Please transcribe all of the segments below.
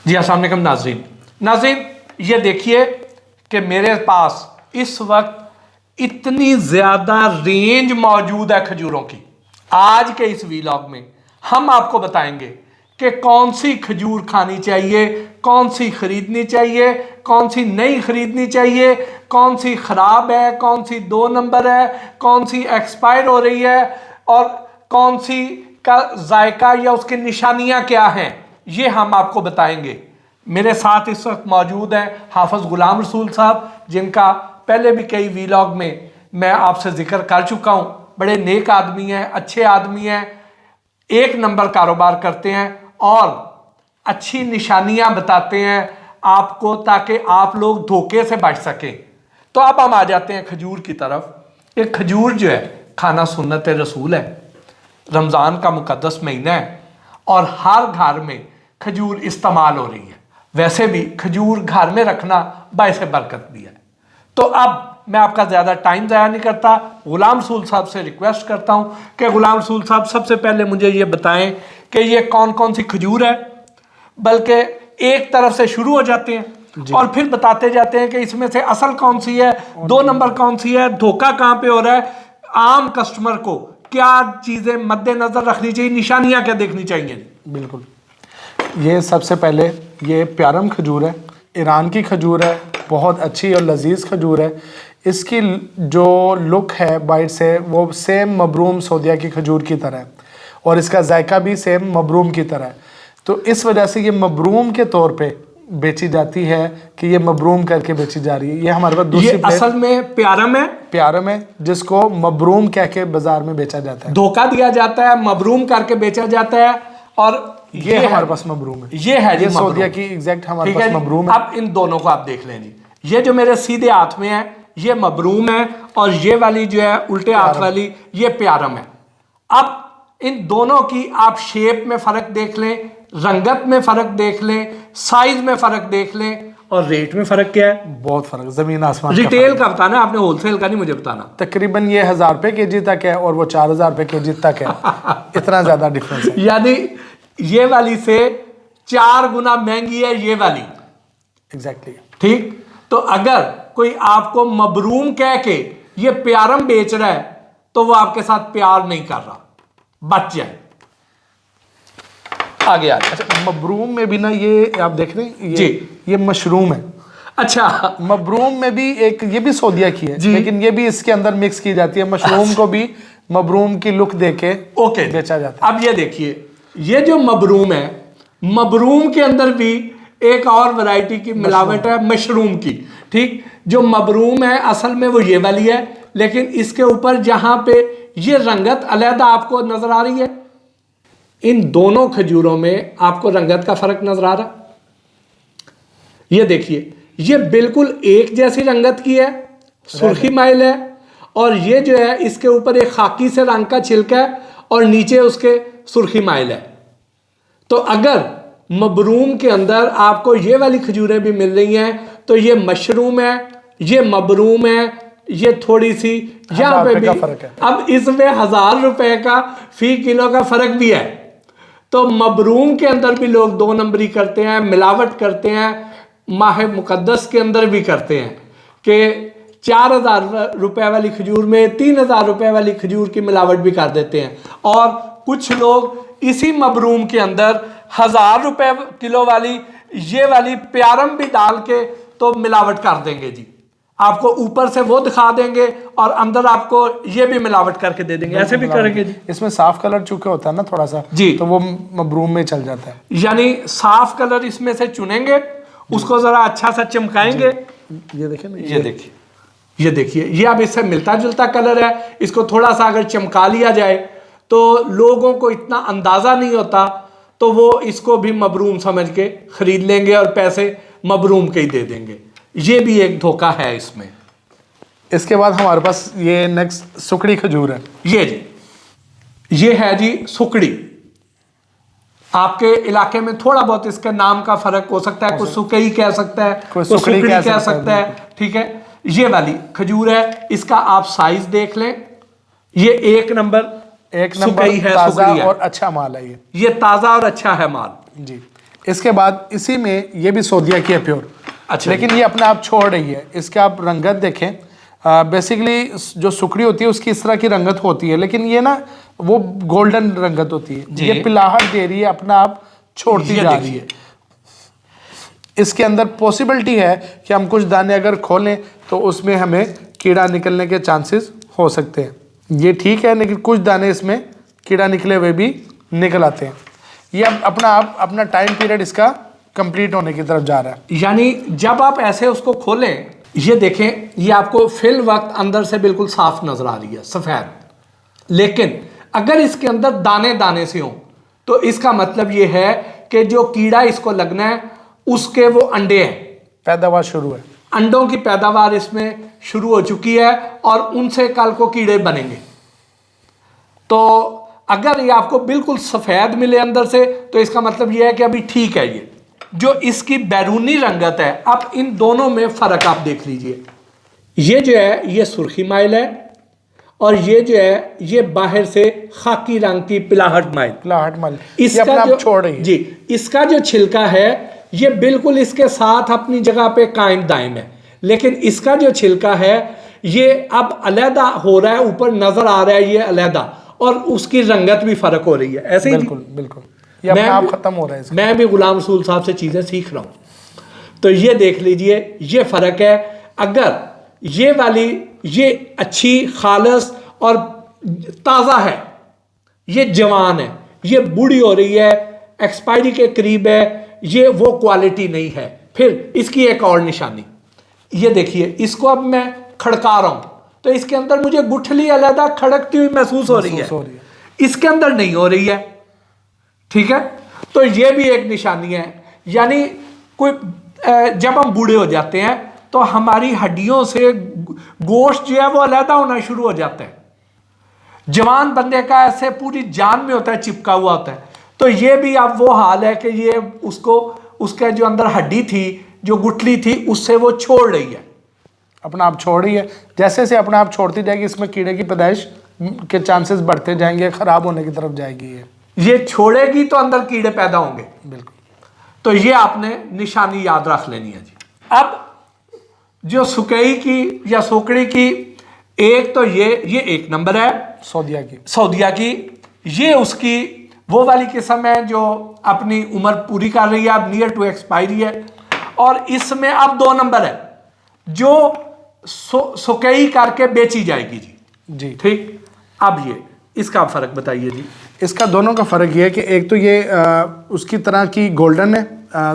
जी अस्सलाम वालेकुम नाज़रीन। नाज़रीन ये देखिए कि मेरे पास इस वक्त इतनी ज़्यादा रेंज मौजूद है खजूरों की। आज के इस वीलॉग में हम आपको बताएंगे कि कौन सी खजूर खानी चाहिए, कौन सी खरीदनी चाहिए, कौन सी नहीं खरीदनी चाहिए, कौन सी ख़राब है, कौन सी 2 नंबर है, कौन सी एक्सपायर हो रही है और कौन सी का जायका या उसकी निशानियाँ क्या हैं, ये हम आपको बताएंगे। मेरे साथ इस वक्त मौजूद हैं हाफ़िज़ ग़ुलाम रसूल साहब, जिनका पहले भी कई वीलॉग में मैं आपसे जिक्र कर चुका हूँ। बड़े नेक आदमी हैं, अच्छे आदमी हैं, 1 नंबर कारोबार करते हैं और अच्छी निशानियाँ बताते हैं आपको, ताकि आप लोग धोखे से बच सकें। तो अब हम आ जाते हैं खजूर की तरफ। एक खजूर जो है खाना सुन्नत रसूल है, रमज़ान का मुक़द्दस महीना है और हर घर में खजूर इस्तेमाल हो रही है। वैसे भी खजूर घर में रखना बाइस बरकत भी है। तो अब मैं आपका ज़्यादा टाइम ज़ाया नहीं करता, ग़ुलाम रसूल साहब से रिक्वेस्ट करता हूँ कि ग़ुलाम रसूल साहब सबसे पहले मुझे ये बताएं कि ये कौन कौन सी खजूर है, बल्कि एक तरफ से शुरू हो जाते हैं और फिर बताते जाते हैं कि इसमें से असल कौन सी है, 2 नंबर कौन सी है, धोखा कहाँ पे हो रहा है, आम कस्टमर को क्या चीज़ें मद्देनज़र रखनी चाहिए, निशानियाँ क्या देखनी चाहिए। बिल्कुल। ये सबसे पहले ये प्यारम खजूर है, ईरान की खजूर है, बहुत अच्छी और लजीज खजूर है। इसकी जो लुक है बाइट से वो सेम मबरूम सऊदिया की खजूर की तरह है और इसका जायका भी सेम मबरूम की तरह है। तो इस वजह से ये मबरूम के तौर पे बेची जाती है कि ये मबरूम करके बेची जा रही है। ये हमारे पास दूसरी ये असल में प्यारम है, प्यारम है जिसको मबरूम कह के बाजार में बेचा जाता है, धोखा दिया जाता है, मबरूम करके बेचा जाता है और ये हमारे पास मबरूम है। ये है ये सऊदिया की एग्जैक्ट हमारे पास मबरूम है। अब इन दोनों को आप देख लें जी, ये जो मेरे सीधे हाथ में है ये मबरूम है और ये वाली जो है उल्टे हाथ वाली ये प्यारम है। अब इन दोनों की आप शेप में फ़र्क देख लें, रंगत में फ़र्क देख लें, साइज में फ़र्क देख लें और रेट में फ़र्क क्या है। बहुत फ़र्क, ज़मीन आसमान। रिटेल का बताना, आपने होलसेल का नहीं मुझे बताना। तकरीबन ये 1000 रुपये केजी तक है और वो 4000 रुपये केजी तक है। इतना ज़्यादा डिफरेंस है। यानी ये वाली से 4 गुना महंगी है ये वाली। एग्जैक्टली। ठीक, तो अगर कोई आपको मबरूम कह के ये प्यारम बेच रहा है तो वो आपके साथ प्यार नहीं कर रहा, बच जाए। आगे आ जाए। अच्छा, मबरूम में भी ना ये आप देख रहे हैं ये मशरूम है। अच्छा, मबरूम में भी एक ये भी सऊदिया की है लेकिन ये भी इसके अंदर मिक्स की जाती है। मशरूम को भी मबरूम की लुक देके बेचा जाता है। अब ये देखिए, ये जो मबरूम है, मबरूम के अंदर भी एक और वैरायटी की मिलावट है मशरूम की। ठीक, जो मबरूम है असल में वो ये वाली है, लेकिन इसके ऊपर जहां पे ये रंगत अलहदा आपको नजर आ रही है, इन दोनों खजूरों में आपको रंगत का फर्क नजर आ रहा। ये देखिए, ये बिल्कुल एक जैसी रंगत की है, सुर्खी माइल है और ये जो है इसके ऊपर एक खाकी से रंग का छिलका है और नीचे उसके सुर्खी माइल है। तो अगर मबरूम के अंदर आपको ये वाली खजूरें भी मिल रही हैं तो ये मशरूम है, ये मबरूम है, ये थोड़ी सी यहाँ पे भी फर्क है। अब इसमें 1000 रुपए का फी किलो का फर्क भी है। तो मबरूम के अंदर भी लोग 2 नंबरी करते हैं, मिलावट करते हैं, माह मुक़द्दस के अंदर भी करते हैं कि 4000 रुपए वाली खजूर में 3000 रुपए वाली खजूर की मिलावट भी कर देते हैं। और कुछ लोग इसी मबरूम के अंदर 1000 रुपए किलो वाली ये वाली प्यारम भी डाल के तो मिलावट कर देंगे जी। आपको ऊपर से वो दिखा देंगे और अंदर आपको ये भी मिलावट करके दे देंगे, ऐसे भी करेंगे जी। इसमें साफ कलर चूंकि होता है ना थोड़ा सा जी, तो वो मबरूम में चल जाता है। यानी साफ कलर इसमें से चुनेंगे, उसको जरा अच्छा सा चमकाएंगे। ये देखिए ना, ये देखिए, ये देखिए, ये अब इससे मिलता जुलता कलर है। इसको थोड़ा सा अगर चमका लिया जाए तो लोगों को इतना अंदाजा नहीं होता, तो वो इसको भी मबरूम समझ के खरीद लेंगे और पैसे मबरूम के ही दे देंगे। ये भी एक धोखा है इसमें। इसके बाद हमारे पास ये नेक्स्ट सुकड़ी खजूर है। ये जी, ये है जी सुकड़ी। आपके इलाके में थोड़ा बहुत इसके नाम का फर्क हो सकता है, कुछ सुकड़ी कह सकता है, कोई सुकड़ी कह सकता है। ठीक है, ये वाली खजूर है, इसका आप साइज देख लें, ये एक नंबर है, ताज़ा और अच्छा माल है। ये ताज़ा और अच्छा है माल जी। इसके बाद इसी में ये भी सोदिया की है प्योर। अच्छा, लेकिन ये अपने आप छोड़ रही है। इसके आप रंगत देखें, बेसिकली जो सुकड़ी होती है उसकी इस तरह की रंगत होती है, लेकिन ये ना वो गोल्डन रंगत होती है। ये पिलाहट दे रही है, अपना आप छोड़ती जा रही है। इसके अंदर पॉसिबिलिटी है कि हम कुछ दाने अगर खोलें तो उसमें हमें कीड़ा निकलने के चांसेस हो सकते हैं। ये ठीक है, लेकिन कुछ दाने इसमें कीड़ा निकले हुए भी निकल आते हैं। ये अब अपना टाइम पीरियड इसका कंप्लीट होने की तरफ जा रहा है। यानी जब आप ऐसे उसको खोलें, ये देखें, ये आपको फिल वक्त अंदर से बिल्कुल साफ नजर आ रही है, सफेद। लेकिन अगर इसके अंदर दाने दाने से हो तो इसका मतलब ये है कि जो कीड़ा इसको लगना है उसके वो अंडे हैं, पैदावार शुरू है, अंडों की पैदावार इसमें शुरू हो चुकी है और उनसे कल को कीड़े बनेंगे। तो अगर ये आपको बिल्कुल सफ़ेद मिले अंदर से तो इसका मतलब ये है कि अभी ठीक है। ये जो इसकी बैरूनी रंगत है, अब इन दोनों में फ़र्क आप देख लीजिए। ये जो है ये सुर्खी माइल है और ये जो है ये बाहर से खाकी रंग की पिलाहट माइल। इसका जो छोड़ रही है जी, इसका जो छिलका है ये बिल्कुल इसके साथ अपनी जगह पे कायम दायम है, लेकिन इसका जो छिलका है ये अब अलहदा हो रहा है, ऊपर नजर आ रहा है ये अलहदा, और उसकी रंगत भी फर्क हो रही है। ऐसे ही बिल्कुल ये अपने आप खत्म हो रहा है। मैं भी गुलाम रसूल साहब से चीजें सीख रहा हूं, तो ये देख लीजिए ये फर्क है। अगर ये वाली ये अच्छी खालस और ताज़ा है, ये जवान है, ये बूढ़ी हो रही है, एक्सपायरी के करीब है, ये वो क्वालिटी नहीं है। फिर इसकी एक और निशानी ये देखिए, इसको अब मैं खड़का रहा हूं तो इसके अंदर मुझे गुठली अलहदा खड़कती हुई महसूस हो रही है, इसके अंदर नहीं हो रही है। ठीक है, तो ये भी एक निशानी है। यानी कोई जब हम बूढ़े हो जाते हैं तो हमारी हड्डियों से गोश्त जो है वो अलहदा होना शुरू हो जाता है। जवान बंदे का ऐसे पूरी जान में होता है, चिपका हुआ होता है। तो ये भी अब वो हाल है कि ये उसको उसके जो अंदर हड्डी थी, जो गुठली थी, उससे वो छोड़ रही है, अपना आप छोड़ रही है। जैसे जैसे अपना आप छोड़ती जाएगी इसमें कीड़े की पैदाइश के चांसेस बढ़ते जाएंगे, खराब होने की तरफ जाएगी। ये छोड़ेगी तो अंदर कीड़े पैदा होंगे। बिल्कुल, तो ये आपने निशानी याद रख लेनी है जी। अब जो सुकई की या सोकड़ी की, एक तो ये एक नंबर है सौदिया की, ये उसकी वो वाली किस्म है जो अपनी उम्र पूरी कर रही है, अब नियर टू एक्सपायरी है। और इसमें अब 2 नंबर है जो सुकई करके बेची जाएगी जी। ठीक, अब ये इसका फर्क बताइए जी। इसका दोनों का फ़र्क ये है कि एक तो ये उसकी तरह की गोल्डन है,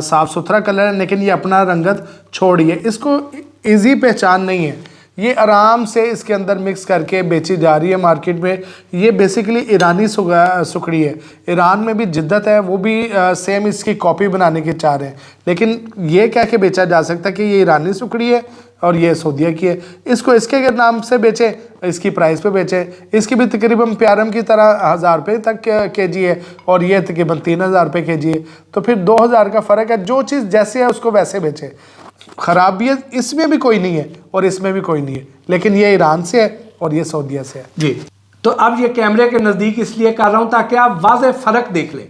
साफ़ सुथरा कलर है, लेकिन ये अपना रंगत छोड़ी है। इसको इजी पहचान नहीं है, ये आराम से इसके अंदर मिक्स करके बेची जा रही है मार्केट में। ये बेसिकली ईरानी सुकड़ी है, ईरान में भी जिद्दत है, वो भी सेम इसकी कॉपी बनाने की चाह रहे हैं। लेकिन ये कह के बेचा जा सकता है कि ये ईरानी सुकड़ी है और ये सऊदीया की है। इसको इसके नाम से बेचे, इसकी प्राइस पे बेचे। इसकी भी तकरीबन प्यारम की तरह 1000 रुपये तक केजी है और ये तकरीबन 3000 रुपये केजी है। तो फिर 2000 का फ़र्क है। जो चीज़ जैसे है उसको वैसे बेचे। खराबियत इसमें भी कोई नहीं है और इसमें भी कोई नहीं है, लेकिन ये ईरान से है और ये सऊदीया से है जी। तो अब ये कैमरे के नज़दीक इसलिए कर रहा हूँ ताकि आप वाज़े फ़र्क देख लें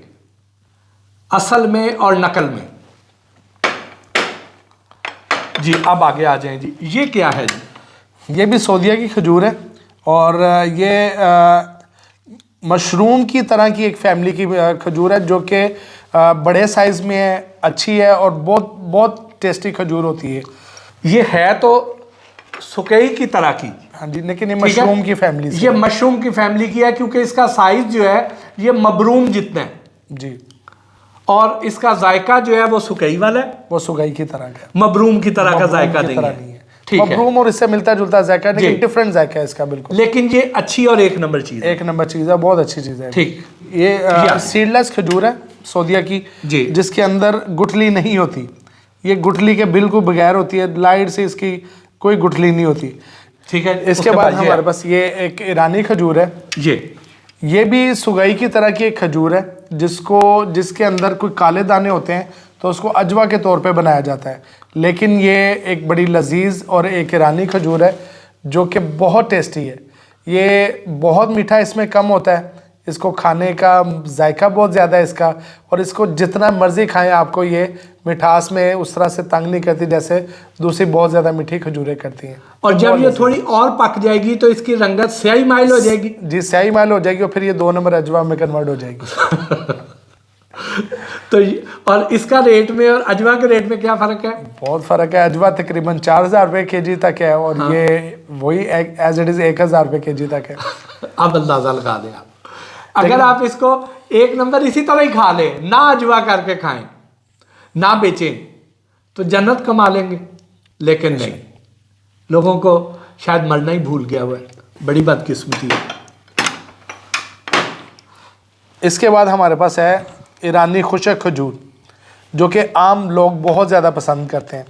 असल में और नकल में जी। अब आगे आ जाएं जी। ये क्या है जी? ये भी सऊदीया की खजूर है और ये मशरूम की तरह की एक फैमिली की खजूर है जो कि बड़े साइज़ में है, अच्छी है और बहुत बहुत टेस्टी खजूर होती है। ये है तो सुकई की तरह की, हाँ जी, लेकिन ये मशरूम की फैमिली से, ये मशरूम की फैमिली की है क्योंकि इसका साइज जो है ये मबरूम जितना है जी, और इसका जायका जो है वो सुकई वाला है, वो सुकई की तरह का, मबरूम की तरह का जायका नहीं है। ठीक है, मबरूम और इससे मिलता जुलता जायका, लेकिन डिफरेंट जायका है इसका बिल्कुल। लेकिन ये अच्छी और एक नंबर चीज़ है, एक नंबर चीज़ है, बहुत अच्छी चीज़ है। ठीक, ये सीडलेस खजूर है सऊदीया की जी, जिसके अंदर गुठली नहीं होती। ये गुठली के बिल्कुल बगैर होती है, लाइट से इसकी कोई गुठली नहीं होती। ठीक है, इसके बाद हमारे पास ये एक ईरानी खजूर है। ये भी सुगई की तरह की एक खजूर है जिसके अंदर कोई काले दाने होते हैं तो उसको अजवा के तौर पे बनाया जाता है। लेकिन ये एक बड़ी लजीज और एक ईरानी खजूर है जो कि बहुत टेस्टी है। ये बहुत मीठा इसमें कम होता है, इसको खाने का जायका बहुत ज़्यादा है इसका, और इसको जितना मर्ज़ी खाएं आपको ये मिठास में उस तरह से तंग नहीं करती जैसे दूसरी बहुत ज़्यादा मीठी खजूरें करती हैं। और जब ये थोड़ी और पक जाएगी तो इसकी रंगत स्याही माइल हो जाएगी। जी, स्याही माइल हो जाएगी और फिर ये 2 नंबर अजवा में कन्वर्ट हो जाएगी। तो और इसका रेट में और अजवा के रेट में क्या फ़र्क है? बहुत फ़र्क है। अजवा तकरीबन 4000 रुपये केजी तक है और हाँ। ये वही एज इट इज़ 1000 रुपये केजी तक है। अब अंदाज़ा लगा दें आप। अगर आप इसको 1 नंबर इसी तरह ही खा लें, ना अजवा करके खाएं, ना बेचें, तो जन्नत कमा लेंगे। लेकिन नहीं, लोगों को शायद मरना ही भूल गया हुआ है। बड़ी बदकिस्मती है। इसके बाद हमारे पास है ईरानी खुशक खजूर, जो कि आम लोग बहुत ज़्यादा पसंद करते हैं।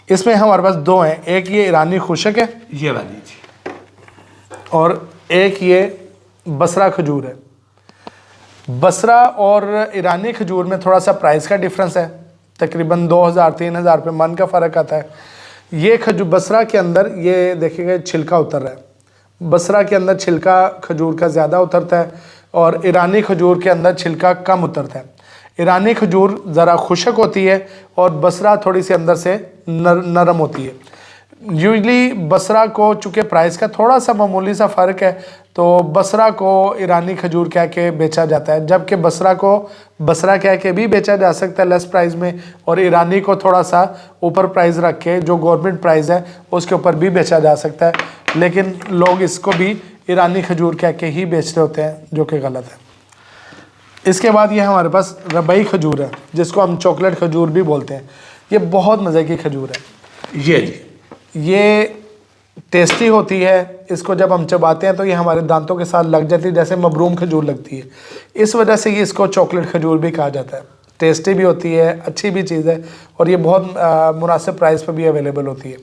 इसमें हमारे पास 2 हैं, एक ये ईरानी खुशक है ये वाली जी, और एक ये बसरा खजूर है। बसरा और ईरानी खजूर में थोड़ा सा प्राइस का डिफरेंस है, तकरीबन 2000-3000 रुपये मन का फ़र्क आता है। ये खजूर बसरा के अंदर ये देखिएगा छिलका उतर रहा है। बसरा के अंदर छिलका खजूर का ज़्यादा उतरता है और ईरानी खजूर के अंदर छिलका कम उतरता है। ईरानी खजूर ज़रा खुशक होती है और बसरा थोड़ी सी अंदर से नरम होती है। यूजली बसरा को चूँकि प्राइस का थोड़ा सा मामूली सा फ़र्क है तो बसरा को ईरानी खजूर कह के बेचा जाता है, जबकि बसरा को बसरा कह के भी बेचा जा सकता है लेस प्राइस में, और ईरानी को थोड़ा सा ऊपर प्राइस रख के जो गवर्नमेंट प्राइस है उसके ऊपर भी बेचा जा सकता है। लेकिन लोग इसको भी ईरानी खजूर कह के ही बेचते होते हैं, जो कि गलत है। इसके बाद ये हमारे पास रबई खजूर है, जिसको हम चॉकलेट खजूर भी बोलते हैं। ये बहुत मज़े की खजूर है। ये टेस्टी होती है। इसको जब हम चबाते हैं तो ये हमारे दांतों के साथ लग जाती है जैसे मबरूम खजूर लगती है। इस वजह से ये इसको चॉकलेट खजूर भी कहा जाता है। टेस्टी भी होती है, अच्छी भी चीज़ है, और ये बहुत मुनासिब प्राइस पर भी अवेलेबल होती है।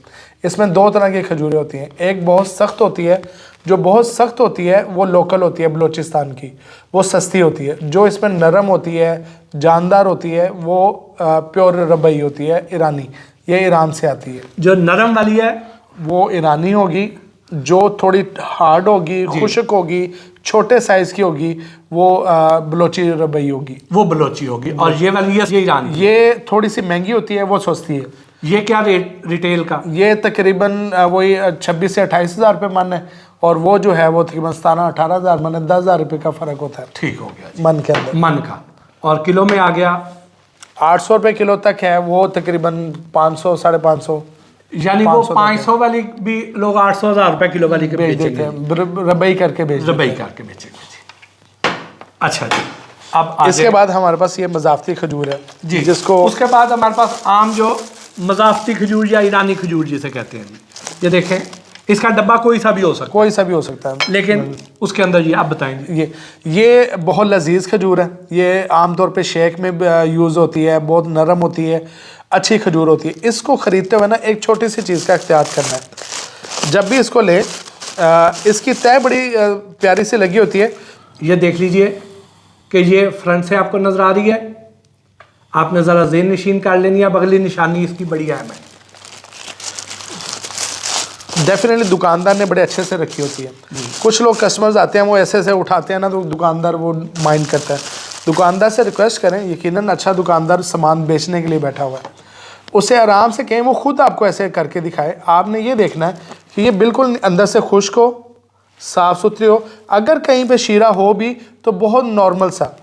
इसमें 2 तरह की खजूरें होती हैं। एक बहुत सख्त होती है, जो बहुत सख्त होती है वो लोकल होती है बलूचिस्तान की, वो सस्ती होती है। जो इसमें नरम होती है, जानदार होती है, वो प्योर रबई होती है, ईरानी। ये ईरान से आती है। जो नरम वाली है वो ईरानी होगी। जो थोड़ी हार्ड होगी, खुशक होगी, छोटे साइज़ की होगी, वो बलोची रबई होगी, वो बलोची होगी। और ये वाली है ये ईरानी। ये थोड़ी सी महंगी होती है, वो सस्ती है। ये क्या रेट रिटेल का? ये तकरीबन वही 26 से 28 हज़ार रुपये मन है, और वो जो है वो तकरीबन 17-18 हज़ार मन है। 10,000 रुपये का फ़र्क होता है। ठीक हो गया जी। मन के अंदर मन का। और किलो में आ गया 800 रुपये किलो तक है, वो तकरीबन 500-550, यानी वो 500 वाली भी लोग 800,000 रुपए किलो वाली के बेच देते बेचेंगे, हैं, रबई करके बेच देते रबई हैं। करके बेचेंगे जी। अच्छा जी, अब आगे इसके बाद हमारे पास ये मज़ाफ़ती खजूर है जी, जिसको उसके बाद हमारे पास आम जो मज़ाफ़ती खजूर या ईरानी खजूर जिसे कहते हैं, ये देखें, इसका डब्बा कोई सा भी हो सकता कोई सा भी हो सकता है, है, लेकिन उसके अंदर ये आप बताएंगे। ये बहुत लजीज खजूर है। ये आमतौर पे शेक में यूज़ होती है, बहुत नरम होती है, अच्छी खजूर होती है। इसको ख़रीदते हुए ना एक छोटी सी चीज़ का इख्तियार करना है। जब भी इसको ले इसकी तय बड़ी प्यारी सी लगी होती है। ये देख लीजिए कि ये फ्रंट से आपको नज़र आ रही है, आपने ज़रा ज़ेन नशीन कर लेनी है। बगली निशानी इसकी बड़ी अहम है। डेफिनेटली दुकानदार ने बड़े अच्छे से रखी होती है। कुछ लोग कस्टमर्स आते हैं वो ऐसे ऐसे उठाते हैं ना, तो दुकानदार वो माइंड करता है। दुकानदार से रिक्वेस्ट करें, यकीनन अच्छा दुकानदार सामान बेचने के लिए बैठा हुआ है, उसे आराम से कहें वो खुद आपको ऐसे करके दिखाए। आपने ये देखना है कि ये बिल्कुल अंदर से खुश्क हो, साफ़ सुथरी हो। अगर कहीं पे शीरा हो भी तो बहुत नॉर्मल सा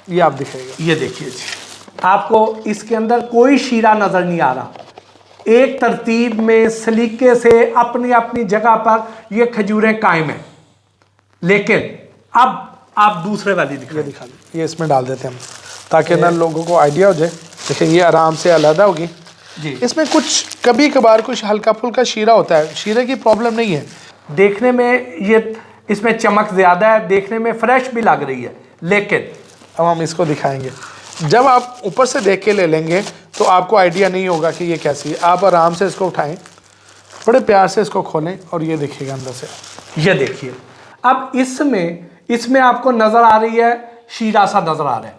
ये आप दिखेगा। ये देखिए जी, आपको इसके अंदर कोई शीरा नज़र नहीं आ रहा। एक तरतीब में सलीके से अपनी अपनी जगह पर ये खजूरें कायम हैं। लेकिन अब आप दूसरे वाली दिखा दिखा दें, ये इसमें डाल देते हैं हम, ताकि ना लोगों को आइडिया हो जाए। देखिए ये आराम से अलग होगी जी। इसमें कुछ कभी कभार कुछ हल्का फुल्का शीरा होता है, शीरे की प्रॉब्लम नहीं है। देखने में ये इसमें चमक ज़्यादा है, देखने में फ्रेश भी लग रही है। लेकिन अब हम इसको दिखाएंगे। जब आप ऊपर से देख के ले लेंगे तो आपको आइडिया नहीं होगा कि ये कैसी है। आप आराम से इसको उठाएं, बड़े प्यार से इसको खोलें और ये देखिएगा अंदर से। ये देखिए, अब इसमें आपको नज़र आ रही है, शीरा सा नज़र आ रहा है,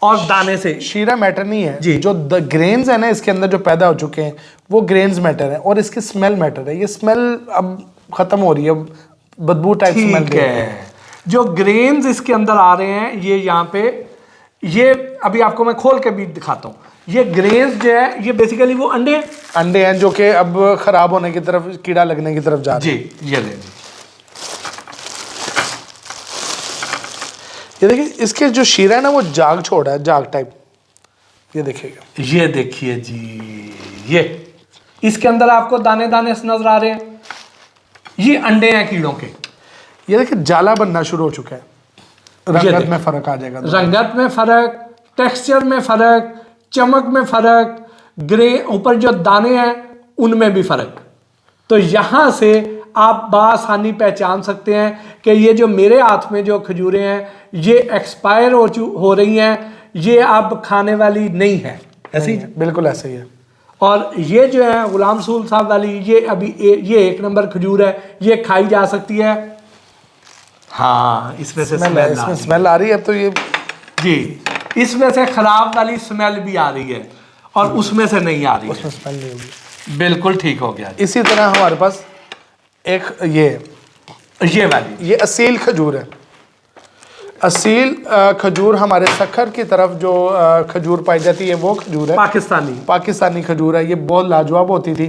और दाने से। शीरा मैटर नहीं है जी। जो ग्रेन्स है ना इसके अंदर जो पैदा हो चुके हैं वो ग्रेन्स मैटर है, और इसकी स्मेल मैटर है। ये स्मेल अब ख़त्म हो रही है, बदबू टाइप स्मेल ठीक है, जो ग्रेन्स इसके अंदर आ रहे हैं ये यहाँ पे, ये अभी आपको मैं खोल के भी दिखाता हूँ। ये ग्रेन्स जो है ये बेसिकली वो अंडे हैं जो कि अब खराब होने की तरफ, कीड़ा लगने की तरफ जा रहे हैं। जी, ये ले जी। ये देखिए इसके जो शीरा है ना वो जाग छोड़ा है, जाग टाइप। ये देखिएगा, ये देखिए जी, ये इसके अंदर आपको दाने दाने से नजर आ रहे हैं, ये अंडे हैं कीड़ों के। ये देखिए जाला बनना शुरू हो चुका है, रंगत में फर्क आ जाएगा, रंगत में फर्क, टेक्सचर में फर्क, चमक में फर्क, ग्रे ऊपर जो दाने हैं उनमें भी फर्क। तो यहाँ से आप बासानी पहचान सकते हैं कि ये जो मेरे हाथ में जो खजूरें हैं ये एक्सपायर हो रही हैं, ये अब खाने वाली नहीं है। ऐसे ही, बिल्कुल ऐसे ही है। और ये जो है गुलाम रसूल साहब वाली, ये अभी ये 1 नंबर खजूर है, ये खाई जा सकती है। हाँ, इसमें से स्मेल आ रही है। अब तो ये जी, इसमें से खराब वाली स्मेल भी आ रही है और उसमें से नहीं आ रही है, उसमें स्मेल नहीं होगी। बिल्कुल ठीक हो गया। इसी तरह हमारे पास एक ये वाली, ये असील खजूर है। असील खजूर हमारे सखर की तरफ जो खजूर पाई जाती है वो खजूर है, पाकिस्तानी खजूर है। ये बहुत लाजवाब होती थी,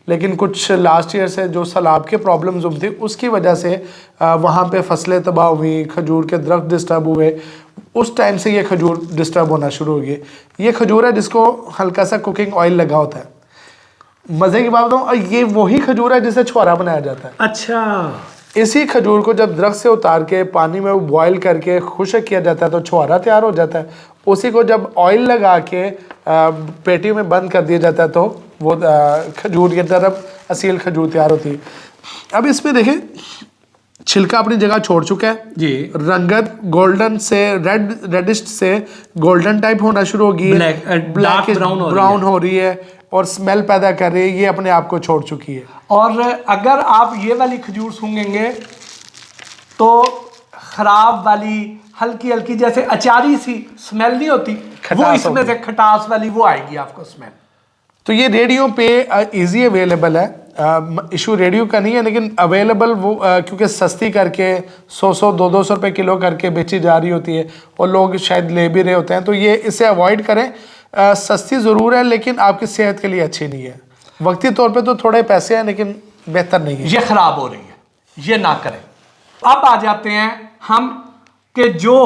लेकिन कुछ लास्ट ईयर से जो सैलाब के प्रॉब्लम्स हुई थी उसकी वजह से वहाँ पे फसलें तबाह हुई, खजूर के दरख्त डिस्टर्ब हुए। उस टाइम से ये खजूर डिस्टर्ब होना शुरू हो गई। ये खजूर है जिसको हल्का सा कुकिंग ऑयल लगा होता है। मज़े की बात बताऊँ, ये वही खजूर है जिसे छुआरा बनाया जाता है। अच्छा, इसी खजूर को जब दरख्त से उतार के पानी में बॉयल करके खुश्क किया जाता है तो छुआरा तैयार हो जाता है। उसी को जब ऑयल लगा के पेटी में बंद कर दिया जाता है तो वो खजूर की तरफ असील खजूर तैयार होती है। अब इसमें देखें, छिलका अपनी जगह छोड़ चुका है जी, रंगत गोल्डन से रेडिश से गोल्डन टाइप होना शुरू होगी है, ब्लैक ब्राउन हो रही है और स्मेल पैदा कर रही है, ये अपने आप को छोड़ चुकी है। और अगर आप ये वाली खजूर सूंघेंगे तो खराब वाली हल्की हल्की जैसे अचारी सी स्मेल नहीं होती, वो इसमें से खटास वाली वो आएगी आपको स्मेल। तो ये रेडियो पे इजी अवेलेबल है, इशू रेडियो का नहीं है, लेकिन अवेलेबल वो क्योंकि सस्ती करके 100-200 रुपये किलो करके बेची जा रही होती है और लोग शायद ले भी रहे होते हैं, तो ये इसे अवॉइड करें। सस्ती ज़रूर है लेकिन आपकी सेहत के लिए अच्छी नहीं है। वक्ती तौर पे तो थोड़े पैसे हैं लेकिन बेहतर नहीं है। ये ख़राब हो रही है, ये ना करें। अब आ जाते हैं हम कि जो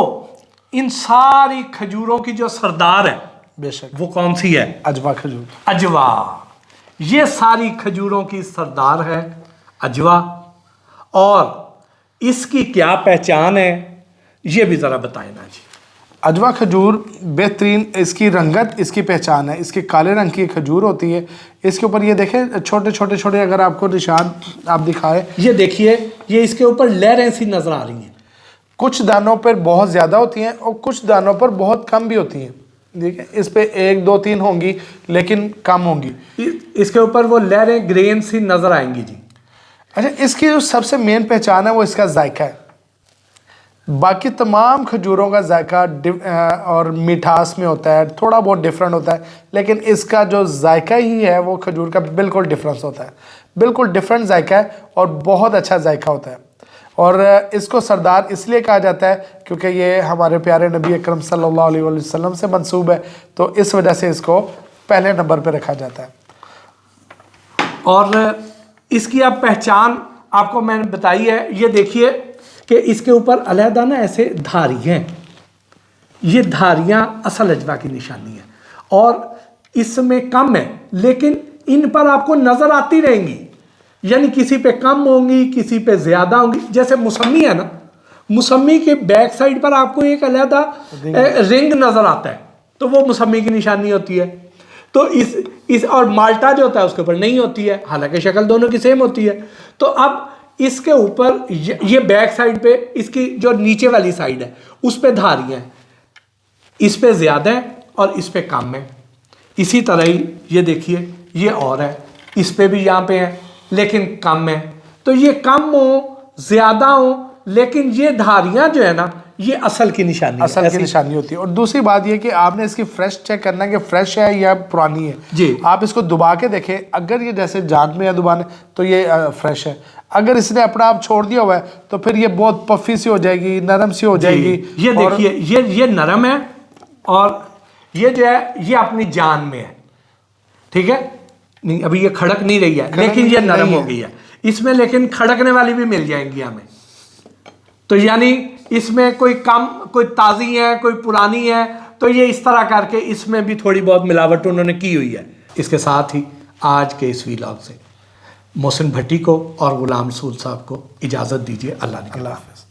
इन सारी खजूरों की जो सरदार है बेशक, वो कौन सी है? अजवा खजूर। अजवा, ये सारी खजूरों की सरदार है अजवा। और इसकी क्या पहचान है ये भी ज़रा बताएं ना जी। अजवा खजूर बेहतरीन, इसकी रंगत इसकी पहचान है। इसकी काले रंग की खजूर होती है। इसके ऊपर ये देखें छोटे छोटे छोटे, अगर आपको निशान आप दिखाए, ये देखिए, ये इसके ऊपर लहरें सी नजर आ रही हैं। कुछ दानों पर बहुत ज़्यादा होती हैं और कुछ दानों पर बहुत कम भी होती हैं। ठीक है, इस पे 1 2 3 होंगी लेकिन कम होंगी। इसके ऊपर वो लहरें ग्रेन सी नजर आएंगी जी। अच्छा, इसकी जो सबसे मेन पहचान है वो इसका जायका है। बाकी तमाम खजूरों का जायका और मिठास में होता है, थोड़ा बहुत डिफरेंट होता है, लेकिन इसका जो जायका ही है वो खजूर का बिल्कुल डिफरेंस होता है। बिल्कुल डिफरेंट जायका है और बहुत अच्छा जायका होता है। और इसको सरदार इसलिए कहा जाता है क्योंकि ये हमारे प्यारे नबी अकरम सल्लल्लाहु अलैहि वसल्लम से मंसूब है, तो इस वजह से इसको पहले नंबर पर रखा जाता है। और इसकी अब पहचान आपको मैंने बताई है। ये देखिए कि इसके ऊपर अलहदा ना ऐसे धारी हैं, ये धारियां असल अजवा की निशानी है और इसमें कम है लेकिन इन पर आपको नज़र आती रहेंगी, यानी किसी पे कम होंगी किसी पे ज़्यादा होंगी। जैसे मौसमी है ना, मौसमी के बैक साइड पर आपको एक अलहदा रिंग नज़र आता है तो वो मौसमी की निशानी होती है। तो इस और माल्टा जो होता है उसके ऊपर नहीं होती है, हालांकि शक्ल दोनों की सेम होती है। तो अब इसके ऊपर ये बैक साइड पे इसकी जो नीचे वाली साइड है उस पे धारियां हैं, इस पे ज़्यादा है और इस पे कम है। इसी तरह ही ये देखिए ये और है, इस पे भी यहाँ पे है लेकिन कम है। तो ये कम हो ज़्यादा हो लेकिन ये धारियां जो है ना, ये असल की निशानी असल है, की ऐसी- निशानी होती है। और दूसरी बात ये कि आपने इसकी फ्रेश चेक करना है कि फ्रेश है या पुरानी है जी। आप इसको दुबा के देखें, अगर ये जैसे जान में या दुबाने तो ये फ्रेश है। अगर इसने अपना आप छोड़ दिया हुआ है तो फिर ये बहुत पफी सी हो जाएगी, नरम सी हो जाएगी। ये और देखिए ये नरम है और ये जो है ये अपनी जान में है, ठीक है। नहीं अभी ये खड़क नहीं रही है, लेकिन ये नरम हो गई है इसमें, लेकिन खड़कने वाली भी मिल जाएंगी हमें। तो यानी इसमें कोई कम, कोई ताज़ी है, कोई पुरानी है, तो ये इस तरह करके इसमें भी थोड़ी बहुत मिलावट उन्होंने की हुई है। इसके साथ ही आज के इस वीलॉग से मोहसिन भट्टी को और गुलाम रसूल साहब को इजाज़त दीजिए। अल्लाह ने। अल्लाह हाफ़िज़।